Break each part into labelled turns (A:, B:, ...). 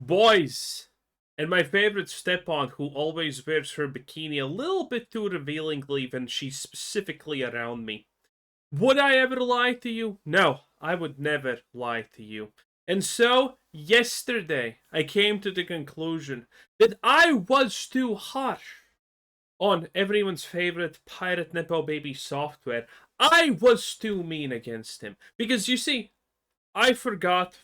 A: Boys, and my favorite step-on who always wears her bikini a little bit too revealingly when she's specifically around me. Would I ever lie to you? No, I would never lie to you. And so, yesterday, I came to the conclusion that I was too harsh on everyone's favorite pirate Nepo baby software. I was too mean against him. Because you see, I forgot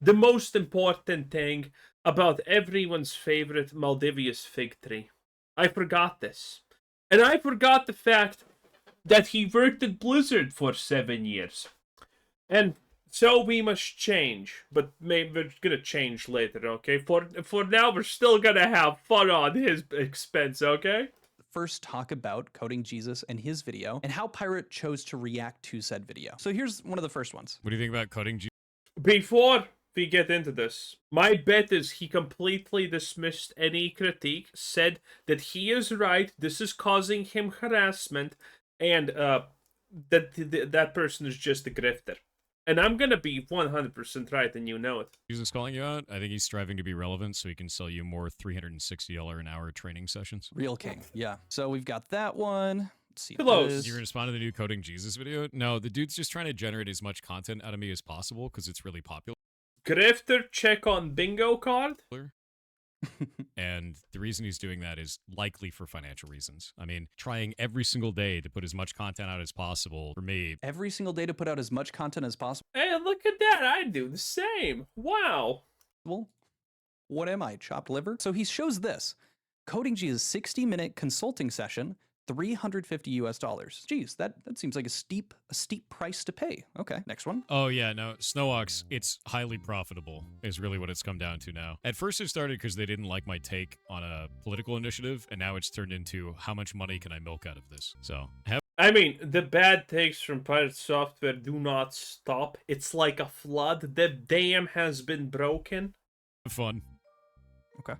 A: the most important thing about everyone's favorite Maldivia's fig tree. I forgot this. And I forgot the fact that he worked at Blizzard for 7 years. And so we must change. But maybe we're gonna change later, okay? For now, we're still gonna have fun on his expense, okay?
B: First talk about Coding Jesus and his video and how Pirate chose to react to said video. So here's one of the first ones.
C: What do you think about Coding Jesus?
A: Before we get into this, my bet is he completely dismissed any critique, said that he is right, this is causing him harassment, and that person is just a grifter. And I'm gonna be 100% right, and you know it.
C: Jesus calling you out? I think he's striving to be relevant so he can sell you more $360 an hour training sessions.
B: Real king, yeah. So we've got that one. Let's see.
A: Close.
C: You're gonna respond to the new Coding Jesus video? No, the dude's just trying to generate as much content out of me as possible because it's really popular.
A: Grifter check on bingo card?
C: And the reason he's doing that is likely for financial reasons. I mean, trying every single day to put as much content out as possible for me.
B: Every single day to put out as much content as possible.
A: Hey, look at that. I do the same. Wow.
B: What am I, chopped liver? So he shows this. Coding Jesus 60-minute consulting session, $350 US. Geez, that seems like a steep price to pay. Okay, next one.
C: Oh yeah, no, Snowhawks, it's highly profitable is really what it's come down to now. At first it started because they didn't like my take on a political initiative, and now it's turned into how much money can I milk out of this? So,
A: I mean, the bad takes from Pirate Software do not stop. It's like a flood. The dam has been broken.
C: Fun.
B: Okay.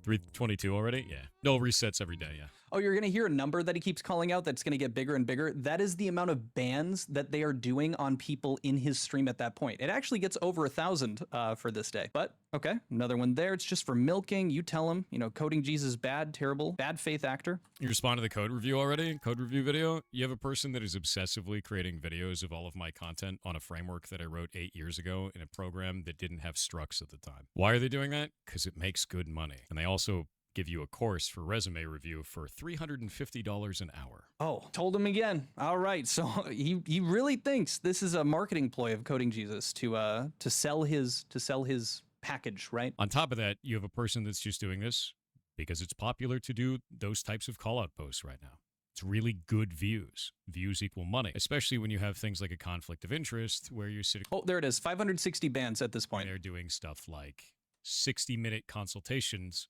C: 322 already? Yeah. No resets every day, yeah.
B: Oh, you're going to hear a number that he keeps calling out that's going to get bigger and bigger. That is the amount of bans that they are doing on people in his stream at that point. It actually gets over 1,000 for this day. But, okay, another one there. It's just for milking. You tell him, Coding Jesus bad, terrible, bad faith actor.
C: You respond to the code review already? Code review video? You have a person that is obsessively creating videos of all of my content on a framework that I wrote 8 years ago in a program that didn't have structs at the time. Why are they doing that? Because it makes good money. And they also give you a course for resume review for $350 an hour.
B: Oh, told him again. All right, so he really thinks this is a marketing ploy of Coding Jesus to sell his package, right?
C: On top of that, you have a person that's just doing this because it's popular to do those types of call-out posts right now. It's really good views. Views equal money, especially when you have things like a conflict of interest where you're sitting.
B: Oh, there it is. 560 bans at this point.
C: They're doing stuff like 60-minute consultations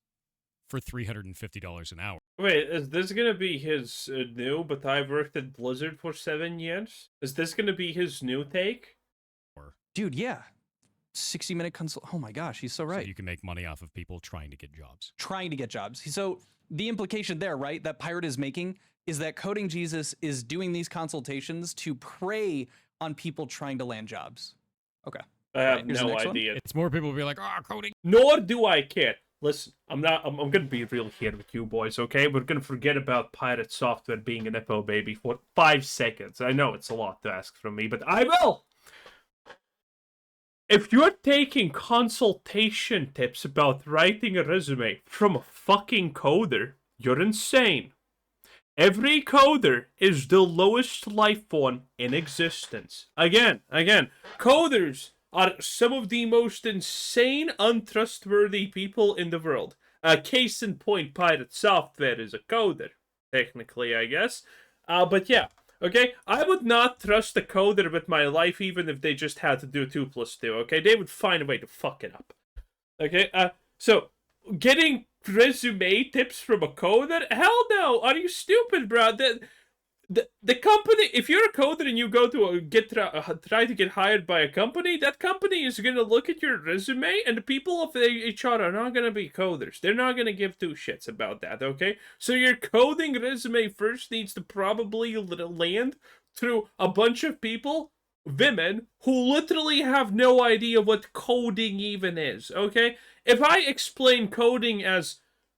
C: for $350 an hour.
A: Wait, is this gonna be his new, but I worked at Blizzard for 7 years? Is this gonna be his new take?
B: Dude, yeah. 60-minute consult. Oh my gosh, he's so right.
C: So you can make money off of people trying to get jobs.
B: Trying to get jobs. So the implication there, right, that Pirate is making is that Coding Jesus is doing these consultations to prey on people trying to land jobs. Okay.
A: I have no idea.
C: It's more people will be like, oh, coding.
A: Nor do I care. Listen, I'm gonna be real here with you boys, okay? We're gonna forget about Pirate Software being an Nepo baby for 5 seconds. I know it's a lot to ask from me, but I will! If you're taking consultation tips about writing a resume from a fucking coder, you're insane. Every coder is the lowest life form in existence. Again, coders are some of the most insane, untrustworthy people in the world. Case in point, Pirate Software is a coder, technically, I guess. But yeah, okay? I would not trust a coder with my life even if they just had to do 2 plus 2, okay? They would find a way to fuck it up. Okay? So, getting resume tips from a coder? Hell no! Are you stupid, bro? The company, if you're a coder and you go to try to get hired by a company, that company is going to look at your resume, and the people of the HR are not going to be coders. They're not going to give 2 shits about that, okay? So your coding resume first needs to probably land through a bunch of people women who literally have no idea what coding even is, okay? If I explain coding as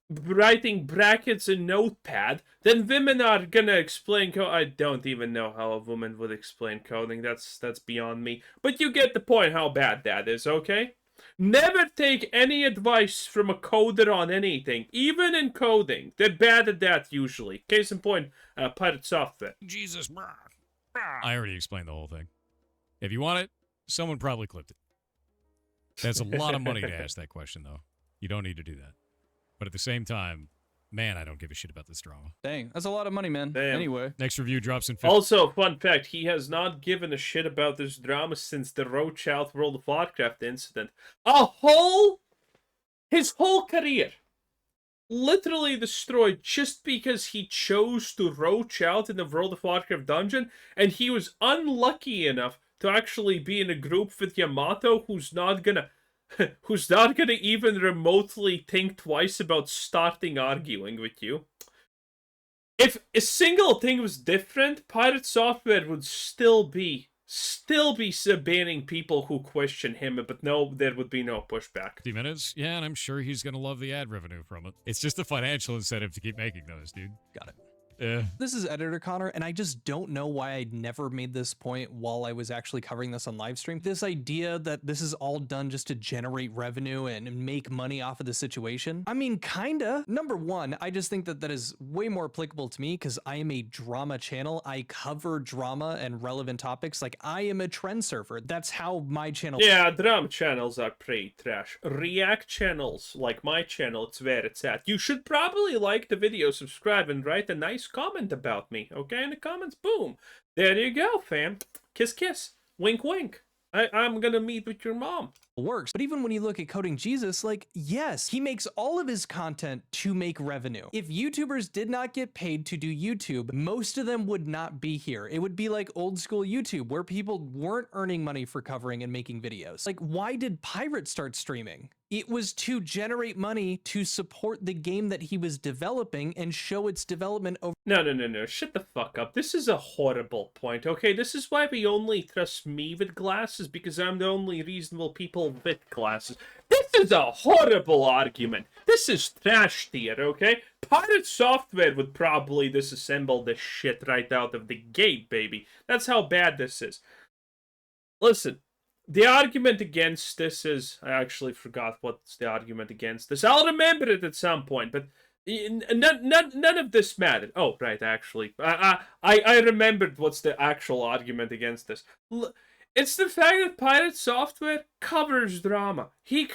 A: writing brackets in Notepad, then women are gonna explain I don't even know how a woman would explain coding. That's beyond me. But you get the point how bad that is, okay? Never take any advice from a coder on anything, even in coding. They're bad at that usually. Case in point, Pirate Software.
C: Jesus, I already explained the whole thing. If you want it, someone probably clipped it. That's a lot of money to ask that question, though. You don't need to do that. But at the same time, man, I don't give a shit about this drama.
B: Dang, that's a lot of money, man.
A: Damn.
B: Anyway.
C: Next review drops in 50.
A: Also, fun fact, he has not given a shit about this drama since the Roach Out World of Warcraft incident. His whole career literally destroyed just because he chose to roach out in the World of Warcraft dungeon, and he was unlucky enough to actually be in a group with Yamato who's not gonna even remotely think twice about starting arguing with you. If a single thing was different, Pirate Software would still be banning people who question him, but no, there would be no pushback.
C: 50 minutes? Yeah, and I'm sure he's gonna love the ad revenue from it. It's just a financial incentive to keep making those, dude.
B: Got it.
C: Yeah.
B: This is Editor Connor, and I just don't know why I never made this point while I was actually covering this on live stream. This idea that this is all done just to generate revenue and make money off of the situation. I mean, kinda. Number one, I just think that that is way more applicable to me because I am a drama channel. I cover drama and relevant topics. Like, I am a trend surfer. That's how my channel...
A: Yeah, drama channels are pretty trash. React channels, like my channel, it's where it's at. You should probably like the video, subscribe, and write a nice comment about me, okay? In the comments, boom. There you go, fam. Kiss, kiss. Wink, wink. I'm gonna meet with your mom.
B: Works. But even when you look at Coding Jesus, like, yes, he makes all of his content to make revenue. If YouTubers did not get paid to do YouTube, most of them would not be here. It would be like old school YouTube where people weren't earning money for covering and making videos. Like, why did Pirate start streaming? It was to generate money to support the game that he was developing and show its development over...
A: No. Shut the fuck up. This is a horrible point, okay? This is why we only trust me with glasses, because I'm the only reasonable people with glasses. This is a horrible argument. This is trash tier, okay? Pirate Software would probably disassemble this shit right out of the gate, baby. That's how bad this is. Listen. The argument against this is... I actually forgot what's the argument against this. I'll remember it at some point, but none of this mattered. Oh, right, actually. I remembered what's the actual argument against this. It's the fact that Pirate Software covers drama. He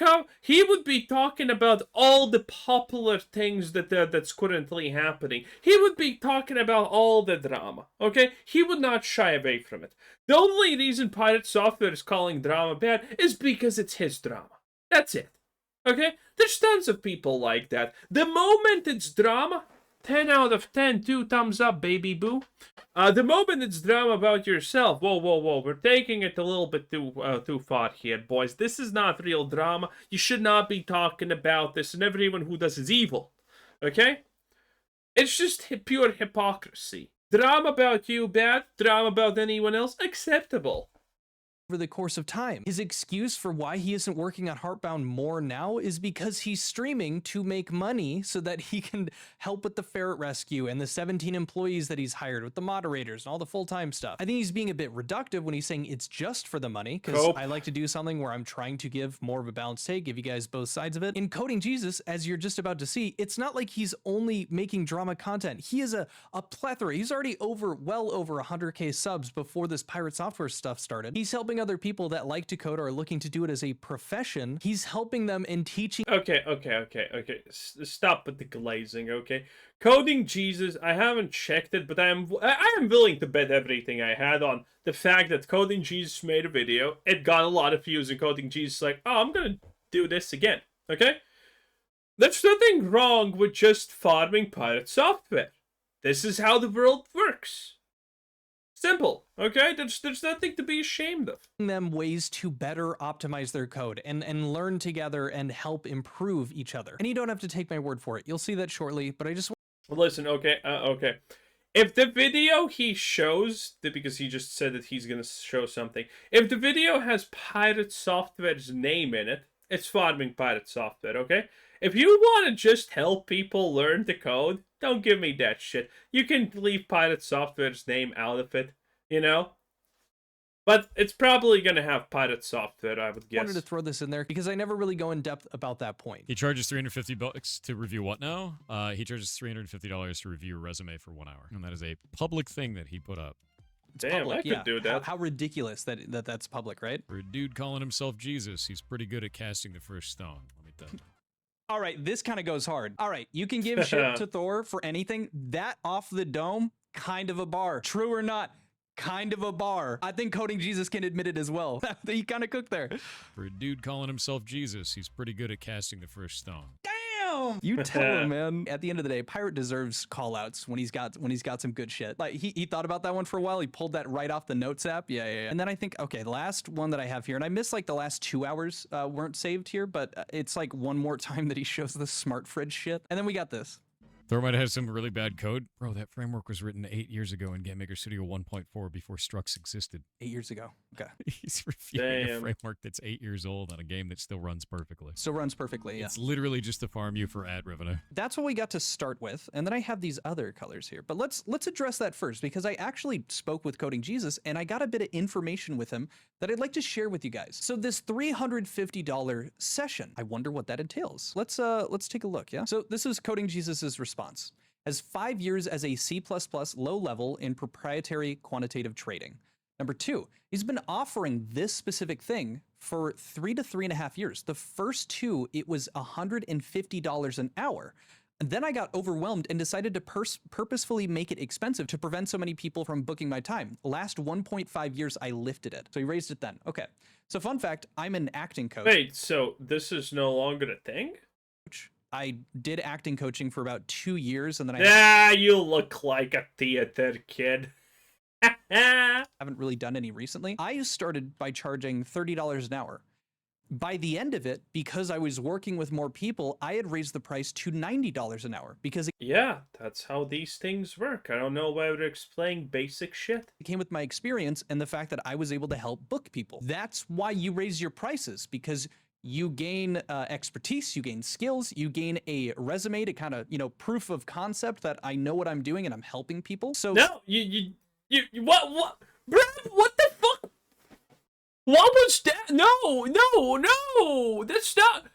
A: would be talking about all the popular things that's currently happening. He would be talking about all the drama, okay? He would not shy away from it. The only reason Pirate Software is calling drama bad is because it's his drama. That's it, okay? There's tons of people like that. The moment it's drama, 10 out of 10, 2 thumbs up, baby boo. The moment it's drama about yourself, whoa, we're taking it a little bit too far here, boys. This is not real drama. You should not be talking about this, and everyone who does is evil, okay? It's just pure hypocrisy. Drama about you, bad. Drama about anyone else, acceptable.
B: Over the course of time. His excuse for why he isn't working on Heartbound more now is because he's streaming to make money so that he can help with the ferret rescue and the 17 employees that he's hired with the moderators and all the full-time stuff. I think he's being a bit reductive when he's saying it's just for the money, because I like to do something where I'm trying to give more of a balanced take, give you guys both sides of it. In Coding Jesus, as you're just about to see, it's not like he's only making drama content. He is a plethora. He's already well over 100k subs before this Pirate Software stuff started. He's helping other people that like to code or are looking to do it as a profession. He's helping them and teaching.
A: Okay. Stop with the glazing, okay? Coding Jesus, I haven't checked it, but I am willing to bet everything I had on the fact that Coding Jesus made a video. It got a lot of views, and Coding Jesus like, oh, I'm gonna do this again, okay? There's nothing wrong with just farming Pirate Software. This is how the world works. Simple, okay? There's nothing to be ashamed of.
B: Them ways to better optimize their code and learn together and help improve each other. And you don't have to take my word for it. You'll see that shortly, but I just...
A: Listen, okay. If the video he shows, because he just said that he's gonna show something, if the video has Pirate Software's name in it, it's farming Pirate Software, okay? If you want to just help people learn the code, don't give me that shit. You can leave Pirate Software's name out of it, you know? But it's probably going to have Pirate Software, I would guess.
B: I wanted to throw this in there because I never really go in depth about that point.
C: He charges $350 to review what now? He charges $350 to review a resume for 1 hour. And that is a public thing that he put up.
B: It's
A: Damn,
B: public,
A: I could do that.
B: How ridiculous that's public, right?
C: For a dude calling himself Jesus, he's pretty good at casting the first stone, let me tell you.
B: All right, this kind of goes hard. All right, you can give shit to Thor for anything. That off the dome, kind of a bar. True or not, kind of a bar. I think Coding Jesus can admit it as well. He kind of cooked there.
C: For a dude calling himself Jesus, he's pretty good at casting the first stone.
B: Damn! You tell him, man. At the end of the day, Pirate deserves call-outs when he's got some good shit. Like he thought about that one for a while. He pulled that right off the notes app. Yeah. And then I think, okay, the last one that I have here, and I missed like the last 2 hours weren't saved here, but it's like one more time that he shows the smart fridge shit. And then we got this.
C: Thor might have some really bad code. Bro, that framework was written 8 years ago in GameMaker Studio 1.4 before Strux existed.
B: 8 years ago. Okay.
C: He's reviewing a framework that's 8 years old on a game that still runs perfectly.
B: Still runs perfectly, yeah.
C: It's literally just to farm you for ad revenue.
B: That's what we got to start with, and then I have these other colors here. But let's address that first, because I actually spoke with Coding Jesus, and I got a bit of information with him that I'd like to share with you guys. So this $350 session, I wonder what that entails. Let's take a look, yeah? So this is Coding Jesus's response. Has 5 years as a C++ low level in proprietary quantitative trading. Number 2, he's been offering this specific thing for 3 to 3.5 years. The first 2, it was $150 an hour. And then I got overwhelmed and decided to purposefully make it expensive to prevent so many people from booking my time. Last 1.5 years, I lifted it. So he raised it then. Okay. So fun fact, I'm an acting coach.
A: Wait, so this is no longer a thing?
B: I did acting coaching for about 2 years, and then
A: you look like a theater kid.
B: haven't really done any recently. I started by charging $30 an hour. By the end of it, because I was working with more people, I had raised the price to $90 an hour because
A: yeah, that's how these things work. I don't know why we're explaining basic shit.
B: it came with my experience and the fact that I was able to help book people. That's why you raise your prices, because you gain expertise, you gain skills, you gain a resume to kind of, proof of concept that I know what I'm doing and I'm helping people. So
A: no, you what, bro? What the fuck? What was that? No,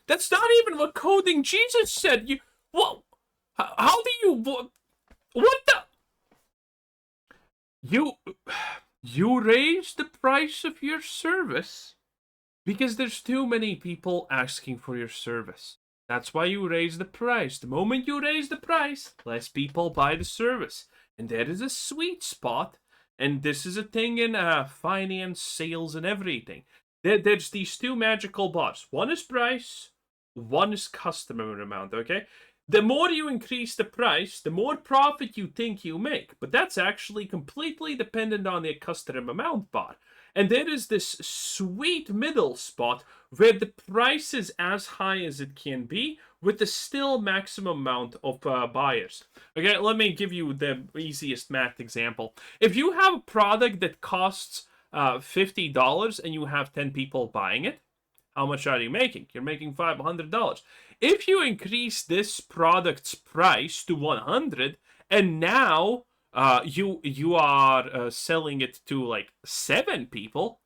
A: that's not even what Coding Jesus said. How do you, what the, you raise the price of your service because there's too many people asking for your service. That's why you raise the price. The moment you raise the price, less people buy the service. And there is a sweet spot. And this is a thing in finance, sales, and everything. There's these two magical bars. One is price, one is customer amount, okay? The more you increase the price, the more profit you think you make. But that's actually completely dependent on the customer amount bar. And there is this sweet middle spot where the price is as high as it can be with the still maximum amount of buyers. Okay, let me give you the easiest math example. If you have a product that costs $50 and you have 10 people buying it, how much are you making? You're making $500. If you increase this product's price to $100 and now you are selling it to like 7 people,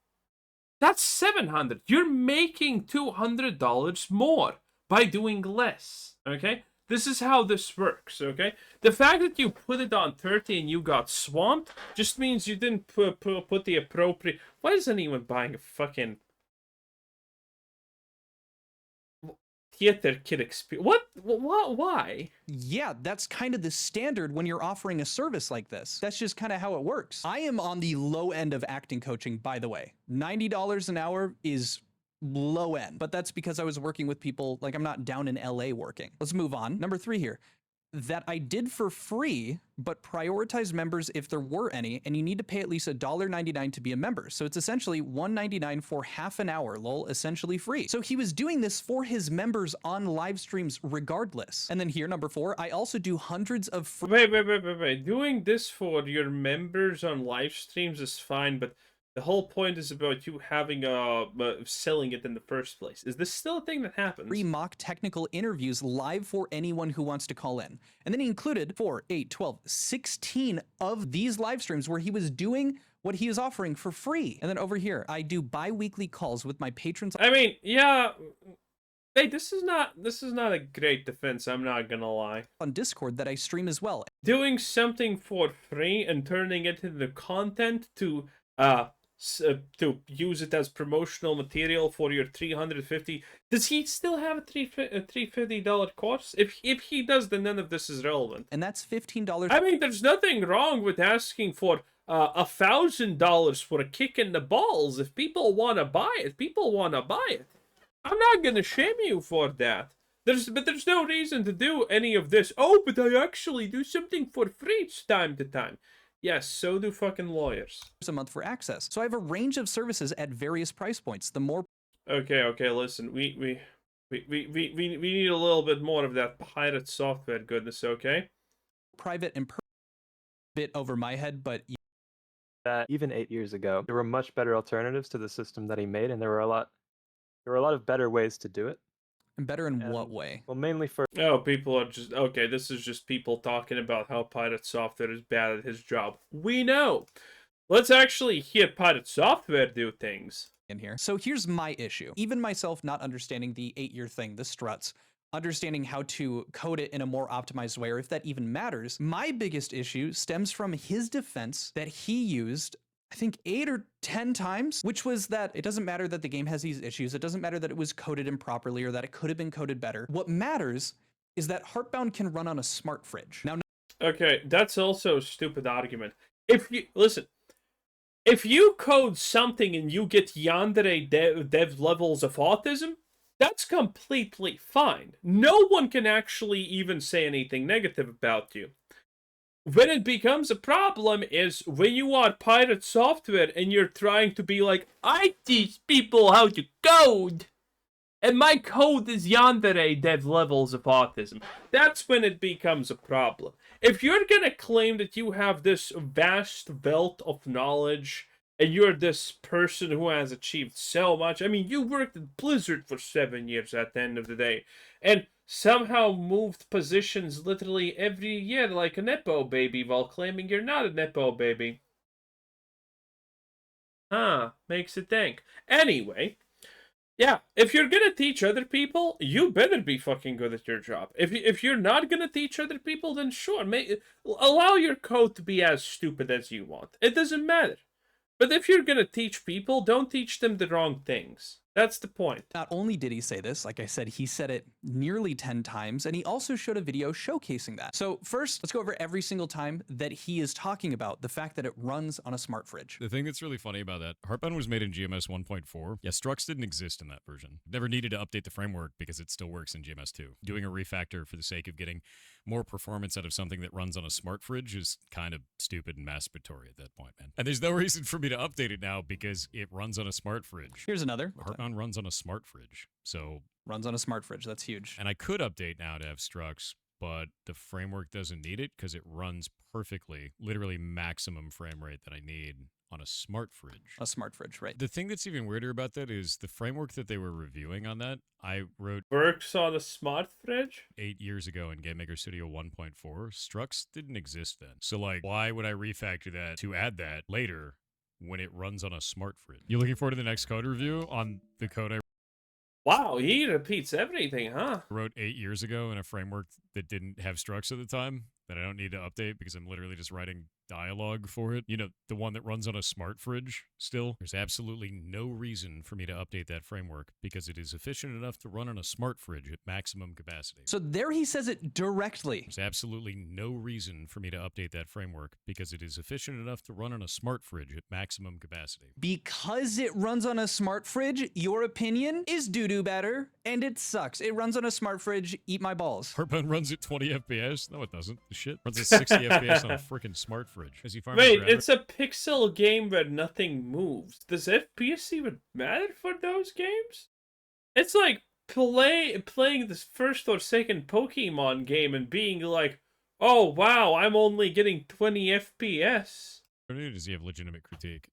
A: that's $700. You're making $200 more by doing less, okay? This is how this works, okay? The fact that you put it on 30 and you got swamped just means you didn't put the appropriate... Why is anyone buying a fucking... theater kid experience? What? Why?
B: yeah, that's kind of the standard when you're offering a service like this. That's just kind of how it works. I am on the low end of acting coaching, by the way. $90 an hour is low end, but that's because I was working with people, like I'm not down in LA working. Let's move on. Number 3 here. that I did for free, but prioritize members if there were any, and you need to pay at least $1.99 to be a member. So it's essentially $1.99 for half an hour, lol, essentially free. So he was doing this for his members on live streams regardless. And then here, number 4, I also do hundreds of free—
A: Wait. Doing this for your members on live streams is fine, but the whole point is about you having selling it in the first place. Is this still a thing that happens?
B: free mock technical interviews live for anyone who wants to call in. And then he included 4, 8, 12, 16 of these live streams where he was doing what he is offering for free. And then over here, I do bi-weekly calls with my patrons.
A: I mean, yeah. Hey, this is not a great defense, I'm not gonna lie.
B: On Discord that I stream as well.
A: Doing something for free and turning it into content to use it as promotional material for your $350. Does he still have a $350 course? If he does, then none of this is relevant.
B: And that's $15.
A: I mean, there's nothing wrong with asking for $1,000 for a kick in the balls. If people want to buy it, people want to buy it. I'm not gonna shame you for that. There's no reason to do any of this. Oh, but I actually do something for free time to time. Yes, so do fucking lawyers.
B: A month for access. So I have a range of services at various price points. The more—
A: Okay, listen. We need a little bit more of that pirate software goodness, okay?
B: private and bit over my head, but
D: that even 8 years ago, there were much better alternatives to the system that he made, and there were a lot of better ways to do it.
B: better in what way?
D: Well, mainly for
A: Oh, people are just okay. This is just people talking about how pirate software is bad at his job. We know. Let's actually hear pirate software do things
B: in here. So here's my issue. Even myself not understanding the 8-year thing, the struts, understanding how to code it in a more optimized way, or if that even matters, my biggest issue stems from his defense that he used, I think 8 or 10 times, which was that it doesn't matter that the game has these issues. It doesn't matter that it was coded improperly or that it could have been coded better. What matters is that Heartbound can run on a smart fridge. Now,
A: okay, that's also a stupid argument. If you code something and you get yandere dev levels of autism, that's completely fine. No one can actually even say anything negative about you. When it becomes a problem is when you are pirate software and you're trying to be like, I teach people how to code, and my code is yandere dev levels of autism. That's when it becomes a problem. If you're gonna claim that you have this vast wealth of knowledge and you're this person who has achieved so much, I mean, you worked at Blizzard for 7 years at the end of the day, and somehow moved positions literally every year like a Nepo baby while claiming you're not a Nepo baby. Makes it think. Anyway, yeah, if you're gonna teach other people, you better be fucking good at your job. If you're not gonna teach other people, then sure, allow your code to be as stupid as you want. It doesn't matter. But if you're gonna teach people, don't teach them the wrong things. That's the point.
B: not only did he say this, like I said, he said it nearly 10 times, and he also showed a video showcasing that. So first, let's go over every single time that he is talking about the fact that it runs on a smart fridge.
C: The thing that's really funny about that, Heartbound was made in GMS 1.4. Yeah, structs didn't exist in that version. Never needed to update the framework because it still works in GMS 2. Doing a refactor for the sake of getting more performance out of something that runs on a smart fridge is kind of stupid and masturbatory at that point, man. And there's no reason for me to update it now because it runs on a smart fridge.
B: Here's another.
C: Heartbound runs on a smart fridge, so...
B: Runs on a smart fridge, that's huge.
C: And I could update now to have structs, but the framework doesn't need it because it runs perfectly, literally maximum frame rate that I need on a smart fridge.
B: A smart fridge, right.
C: The thing that's even weirder about that is the framework that they were reviewing on that, I wrote
A: Works on a smart fridge?
C: 8 years ago in Game Maker Studio 1.4. Structs didn't exist then. So like, why would I refactor that to add that later when it runs on a smart fridge? You looking forward to the next code review on the code I
A: Wow, he repeats everything, huh?
C: wrote 8 years ago in a framework that didn't have structs at the time that I don't need to update because I'm literally just writing dialogue for it, you know, the one that runs on a smart fridge still, there's absolutely no reason for me to update that framework because it is efficient enough to run on a smart fridge at maximum capacity.
B: So there he says it directly.
C: There's absolutely no reason for me to update that framework because it is efficient enough to run on a smart fridge at maximum capacity.
B: Because it runs on a smart fridge, your opinion is doo-doo better, and it sucks. It runs on a smart fridge, eat my balls.
C: Heartburn runs at 20 FPS? No, it doesn't. The shit runs at 60 FPS on a freaking smart fridge. As you find
A: Wait, it's a pixel game where nothing moves. Does FPS even matter for those games? It's like playing this first or second Pokemon game and being like, oh wow, I'm only getting 20 FPS.
C: Does he have legitimate critique?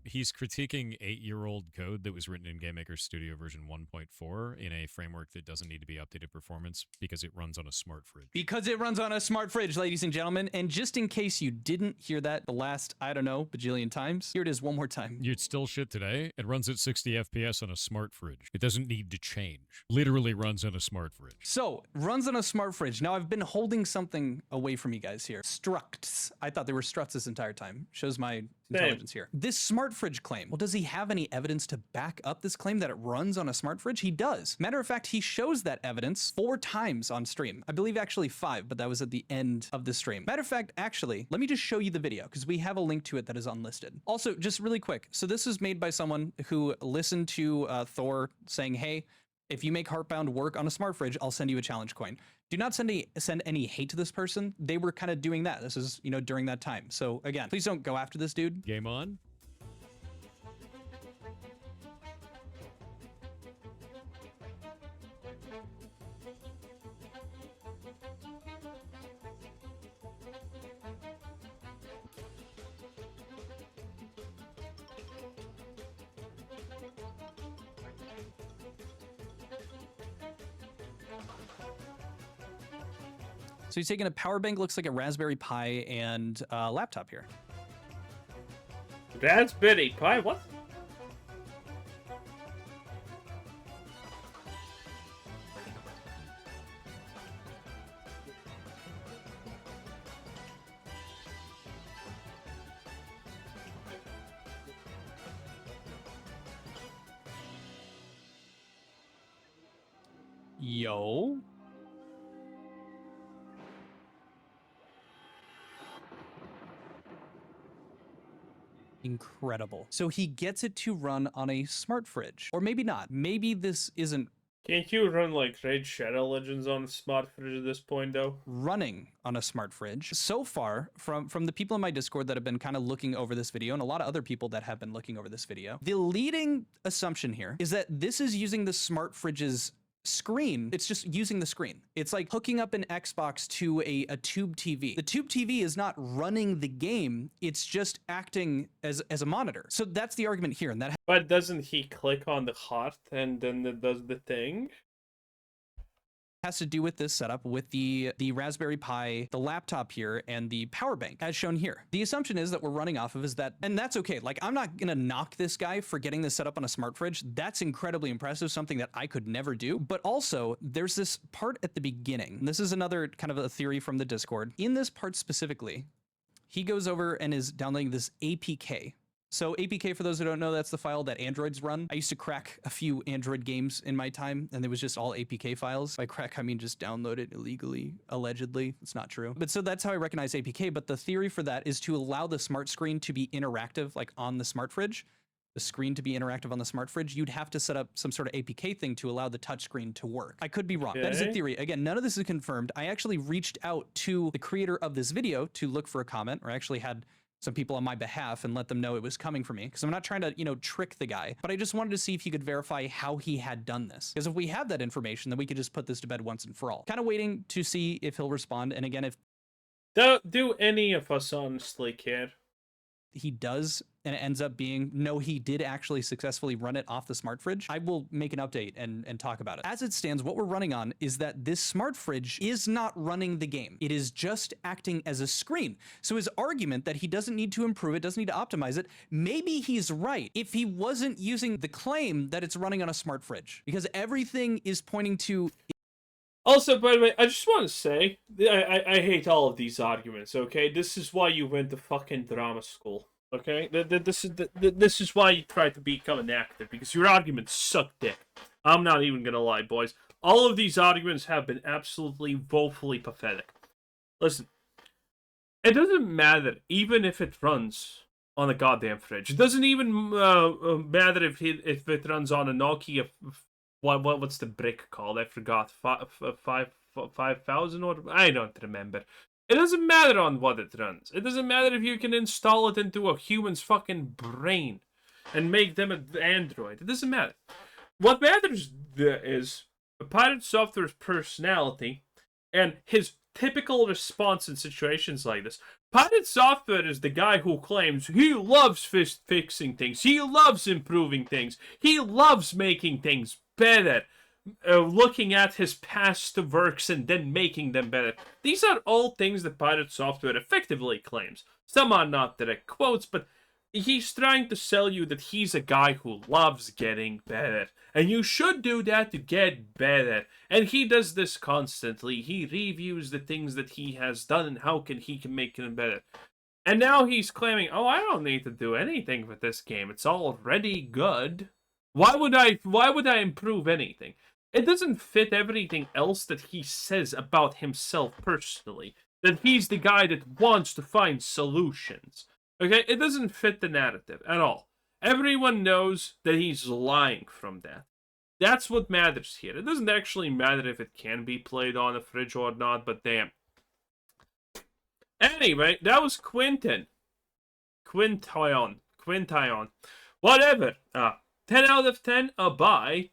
C: He's critiquing 8-year-old code that was written in GameMaker Studio version 1.4 in a framework that doesn't need to be updated performance because it runs on a smart fridge.
B: Because it runs on a smart fridge, ladies and gentlemen. And just in case you didn't hear that the last, I don't know, bajillion times, here it is one more time.
C: You'd still shit today. It runs at 60 FPS on a smart fridge. It doesn't need to change. Literally runs on a smart fridge.
B: So, runs on a smart fridge. Now, I've been holding something away from you guys here. Structs. I thought they were struts this entire time. Shows my intelligence here. This smart fridge claim. Well, does he have any evidence to back up this claim that it runs on a smart fridge? He does. Matter of fact, he shows that evidence 4 times on stream. I believe actually 5, but that was at the end of the stream. Matter of fact, actually, let me just show you the video because we have a link to it that is unlisted. Also, just really quick. So this is made by someone who listened to Thor saying, hey, if you make Heartbound work on a smart fridge, I'll send you a challenge coin. Do not send any hate to this person. They were kind of doing that. This is, you know, during that time. So again, please don't go after this dude.
C: Game on.
B: So he's taking a power bank, looks like a Raspberry Pi, and a laptop here.
A: Raspberry Pi? What?
B: Yo. Incredible. So he gets it to run on a smart fridge. Or maybe not. Maybe this isn't
A: Can't you run like Raid Shadow Legends on a smart fridge at this point though?
B: running on a smart fridge. So far, from the people in my Discord that have been kind of looking over this video, and a lot of other people that have been looking over this video, the leading assumption here is that this is using the smart fridge's screen. It's just using the screen. It's like hooking up an Xbox to a tube TV. The tube TV is not running the game. It's just acting as a monitor. So that's the argument here. And that
A: But doesn't he click on the hot and then it does the thing?
B: has to do with this setup with the Raspberry Pi, the laptop here, and the power bank as shown here. The assumption is that we're running off of is that, and that's okay. Like, I'm not gonna knock this guy for getting this set up on a smart fridge. That's incredibly impressive, something that I could never do. But also, there's this part at the beginning. This is another kind of a theory from the Discord. In this part specifically, he goes over and is downloading this APK. So APK, for those who don't know, that's the file that Androids run. I used to crack a few Android games in my time, and it was just all APK files. By crack, I mean just download it illegally, allegedly. It's not true. But so that's how I recognize APK. But the theory for that is to allow the smart screen to be interactive, like on the smart fridge. The screen to be interactive on the smart fridge, you'd have to set up some sort of APK thing to allow the touchscreen to work. I could be wrong. That is a
A: Okay.
B: theory. Again, none of this is confirmed. I actually reached out to the creator of this video to look for a comment, or I actually had some people on my behalf and let them know it was coming from me, because I'm not trying to, you know, trick the guy, but I just wanted to see if he could verify how he had done this. Because if we have that information, then we could just put this to bed once and for all. Kind of waiting to see if he'll respond. And again, if
A: Do any of us honestly care?
B: he does, and it ends up being, no, he did actually successfully run it off the smart fridge, I will make an update and talk about it. As it stands, what we're running on is that this smart fridge is not running the game. It is just acting as a screen. So his argument that he doesn't need to improve it, doesn't need to optimize it, maybe he's right if he wasn't using the claim that it's running on a smart fridge, because everything is pointing to
A: Also, by the way, I just want to say, I hate all of these arguments, okay? This is why you went to fucking drama school, okay? This is why you try to become an actor, because your arguments suck dick. I'm not even gonna lie, boys. All of these arguments have been absolutely woefully pathetic. Listen, it doesn't matter, even if it runs on a goddamn fridge. It doesn't even matter if it runs on a Nokia. What's the brick called? I forgot. 5,000 or I don't remember. It doesn't matter on what it runs. It doesn't matter if you can install it into a human's fucking brain and make them an android. It doesn't matter. What matters is Pirate Software's personality and his typical response in situations like this. Pirate Software is the guy who claims he loves fixing things. He loves improving things. He loves making things better. Looking at his past works and then making them better. These are all things that Pirate Software effectively claims. Some are not direct quotes, but he's trying to sell you that he's a guy who loves getting better. And you should do that to get better. And he does this constantly. He reviews the things that he has done and how he can make them better. And now he's claiming, oh, I don't need to do anything with this game. It's already good. Why would I improve anything? It doesn't fit everything else that he says about himself personally. That he's the guy that wants to find solutions. Okay, it doesn't fit the narrative at all. Everyone knows that he's lying from that. That's what matters here. It doesn't actually matter if it can be played on a fridge or not, but damn. Anyway, that was Quinton. Quintion. Whatever. 10 out of 10, bye.